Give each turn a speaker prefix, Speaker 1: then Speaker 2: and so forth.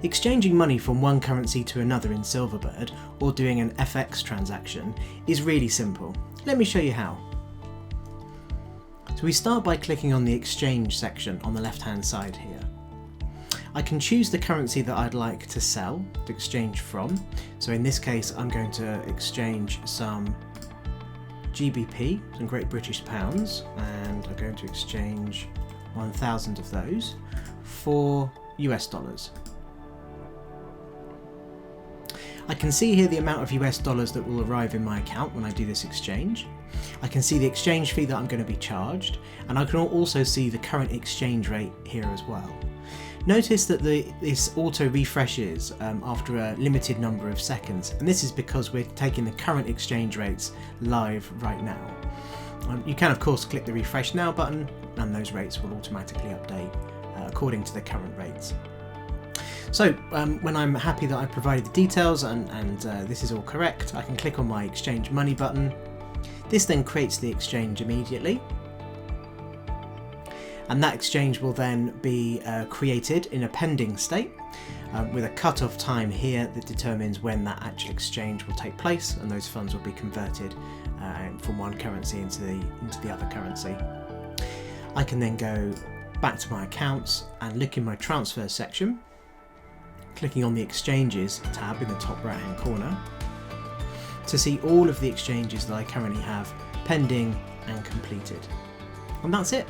Speaker 1: Exchanging money from one currency to another in Silverbird, or doing an FX transaction, is really simple. Let me show you how. So we start by clicking on the exchange section on the left hand side here. I can choose the currency that I'd like to sell, to exchange from. So in this case I'm going to exchange some GBP, some Great British Pounds, and I'm going to exchange 1,000 of those for US dollars. I can see here the amount of US dollars that will arrive in my account when I do this exchange. I can see the exchange fee that I'm going to be charged, and I can also see the current exchange rate here as well. Notice that this auto refreshes after a limited number of seconds, and this is because we're taking the current exchange rates live right now. You can of course click the refresh now button and those rates will automatically update according to the current rates. So when I'm happy that I've provided the details and this is all correct, I can click on my exchange money button. This then creates the exchange immediately, and that exchange will then be created in a pending state with a cut-off time here that determines when that actual exchange will take place, and those funds will be converted from one currency into the other currency. I can then go back to my accounts and look in my transfer section, clicking on the exchanges tab in the top right hand corner to see all of the exchanges that I currently have pending and completed. And that's it.